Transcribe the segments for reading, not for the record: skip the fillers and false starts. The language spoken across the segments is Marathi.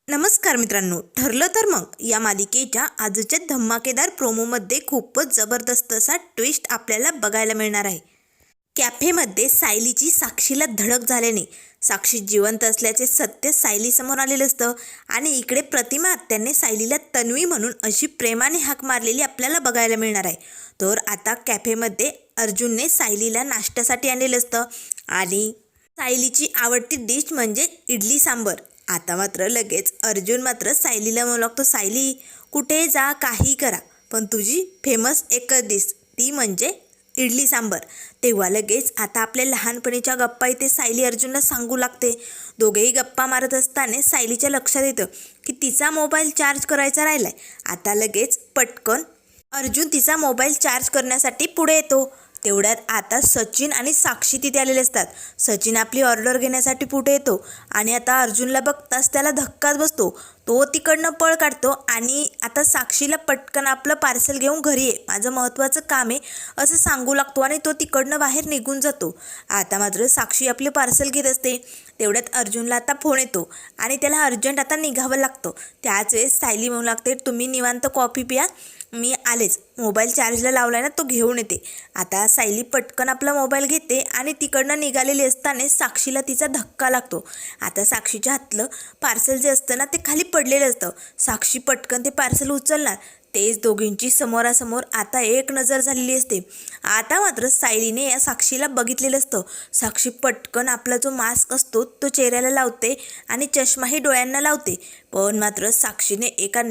नमस्कार मित्रांनो, ठरलं तर मग या मालिकेच्या आजच्या धमाकेदार प्रोमोमध्ये खूपच जबरदस्त असा ट्विस्ट आपल्याला बघायला मिळणार आहे. कॅफेमध्ये सायलीची साक्षीला धडक झाल्याने साक्षी जिवंत असल्याचे सत्य सायलीसमोर आलेलं असतं आणि इकडे प्रतिमा आत्याने सायलीला तन्वी म्हणून अशी प्रेमाने हाक मारलेली आपल्याला बघायला मिळणार आहे. तर आता कॅफेमध्ये अर्जुनने सायलीला नाश्त्यासाठी आणलेलं असतं आणि सायलीची आवडती डिश म्हणजे इडली सांबर. आता मात्र लगेच अर्जुन मात्र सायलीला म्हणू लागतो, सायली कुठे जा काही करा पण तुझी फेमस एकच डिश ती म्हणजे इडली सांबर. तेव्हा लगेच आता आपल्या लहानपणीच्या गप्पा इथे सायली अर्जुनला सांगू लागते. दोघेही गप्पा मारत असताना सायलीच्या लक्षात येतं की तिचा मोबाईल चार्ज करायचा राहिलाय. आता लगेच पटकन अर्जुन तिचा मोबाईल चार्ज करण्यासाठी पुढे येतो. तेवढ्यात आता सचिन आणि साक्षी तिथे आलेले असतात. सचिन आपली ऑर्डर घेण्यासाठी पुढे येतो आणि आता अर्जुनला बघताच त्याला धक्काच बसतो. तो तिकडनं पळ काढतो आणि आता साक्षीला पटकन आपलं पार्सल घेऊन घरी ये, माझं महत्त्वाचं काम आहे असं सांगू लागतो आणि तो तिकडनं बाहेर निघून जातो. आता मात्र साक्षी आपले पार्सल घेत असते. तेवढ्यात अर्जुनला आता फोन येतो आणि त्याला अर्जंट आता निघावं लागतं. त्याच वेळेस सायली म्हणू लागते, तुम्ही निवांत कॉफी प्या, मी आलेच, मोबाईल चार्जला लावलाय ना तो घेऊन येते. आता सायली पटकन आपला मोबाईल घेते आणि तिकडनं निघालेली असताना साक्षीला तिचा धक्का लागतो. आता साक्षीच्या हातलं पार्सल जे असतं ना ते खाली पडलेलं असतं. साक्षी पटकन ते पार्सल उचलणार तेच दोघींची समोरासमोर आता एक नजर झालेली असते. आता मात्र सायलीने या साक्षीला बघितलेलं असतं. साक्षी पटकन आपला जो मास्क असतो तो चेहऱ्याला लावते आणि चष्माही डोळ्यांना लावते. पण मात्र साक्षीने एका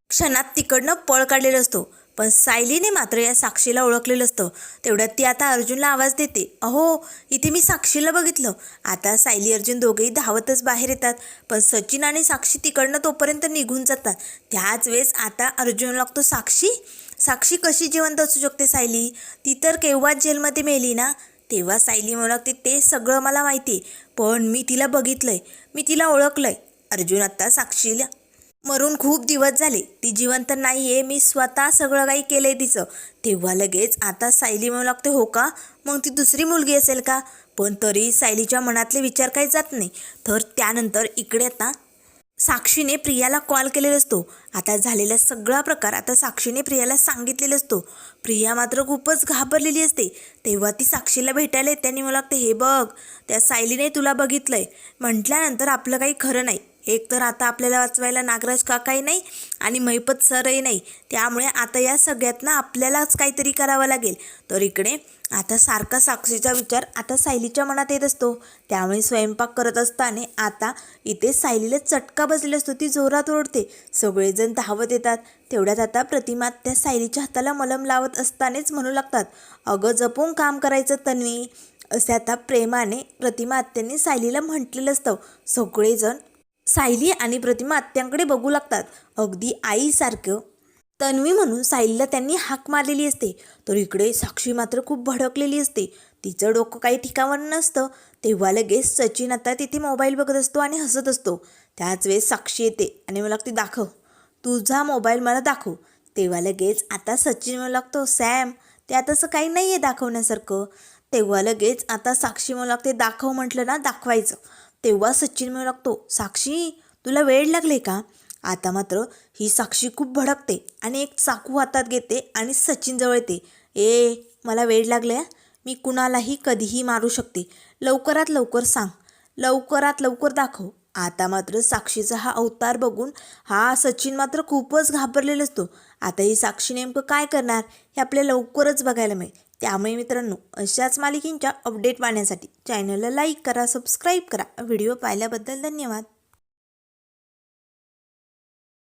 क्षणात तिकडनं पळ काढलेला असतो. पण सायलीने मात्र या साक्षीला ओळखलेलं असतं. तेवढ्यात ती आता अर्जुनला आवाज देते, अहो इथे मी साक्षीला बघितलं. आता सायली अर्जुन दोघेही धावतच बाहेर येतात. पण सचिन आणि साक्षी तिकडनं तोपर्यंत निघून जातात. त्याच वेळेस आता अर्जुन लागतो, साक्षी कशी जिवंत असू शकते सायली, ती तर केव्हाच जेलमध्ये मेली ना. तेव्हा सायली म्हणू लागते, ते सगळं मला माहिती आहे पण मी तिला बघितलंय, मी तिला ओळखलंय. अर्जुन आता साक्षीला मरून खूप दिवस झाले, ती जिवंत नाही आहे, मी स्वतः सगळं काही केलं आहे तिचं. तेव्हा लगेच आता सायली म्हणू लागते, हो का, मग ती दुसरी मुलगी असेल का. पण तरी सायलीच्या मनातले विचार काही जात नाही. तर त्यानंतर इकडे आता साक्षीने प्रियाला कॉल केलेला असतो. आता झालेला सगळा प्रकार आता साक्षीने प्रियाला सांगितलेला असतो. प्रिया मात्र खूपच घाबरलेली असते. तेव्हा ती साक्षीला भेटायला येते आणि मला लागते, हे बघ त्या सायलीने तुला बघितलंय म्हटल्यानंतर आपलं काही खरं नाही. एक तर आता आपल्याला वाचवायला नागराज काकाही नाही आणि महिपत सरही नाही, त्यामुळे आता या सगळ्यातनं आपल्यालाच काहीतरी करावं लागेल. तर इकडे आता सारखा साक्षीचा विचार आता सायलीच्या मनात येत असतो. त्यामुळे स्वयंपाक करत असताना आता इथे सायलीला चटका बसलेला असतो. ती जोरात ओरडते. सगळेजण धावत येतात. तेवढ्यात आता प्रतिमा त्या सायलीच्या हाताला मलम लावत असतानाच म्हणू लागतात, अगं जपून काम करायचं तन्वी, असे आता प्रेमाने प्रतिमा आत्यांनी सायलीला म्हटलेलं असतं. सगळेजण सायली आणि प्रतिमा आत्यांकडे बघू लागतात. अगदी आईसारखं तन्वी म्हणून सायलीला त्यांनी हाक मारलेली असते. तर इकडे साक्षी मात्र खूप भडकलेली असते. तिचं डोकं काही ठिकाणावर नसतं. तेव्हा लगेच सचिन आता तिथे मोबाईल बघत असतो आणि हसत असतो. त्याच वेळेस साक्षी येते आणि मला लागते, दाखव तुझा मोबाईल, मला दाखव. तेव्हा लगेच आता सचिन मला लागतो, सॅम त्यात असं काही नाही आहे दाखवण्यासारखं. तेव्हा लगेच आता साक्षी मला लागते, दाखव म्हटलं ना दाखवायचं. तेव्हा सचिन म्हणू लागतो, साक्षी तुला वेळ लागले का. आता मात्र ही साक्षी खूप भडकते आणि एक चाकू हातात घेते आणि सचिन जवळ येते, मला वेळ लागले, मी कुणालाही कधीही मारू शकते, लवकरात लवकर सांग, लवकरात लवकर दाखव. आता मात्र साक्षीचा हा अवतार बघून हा सचिन मात्र खूपच घाबरलेला असतो. आता ही साक्षी नेमकं काय करणार हे आपल्याला लवकरच बघायला मिळेल. त्यामुळे मित्रांनो, अशाच मालिकेंच्या अपडेट पाहण्यासाठी चॅनलला लाईक करा, सबस्क्राईब करा. व्हिडिओ पाहिल्याबद्दल धन्यवाद.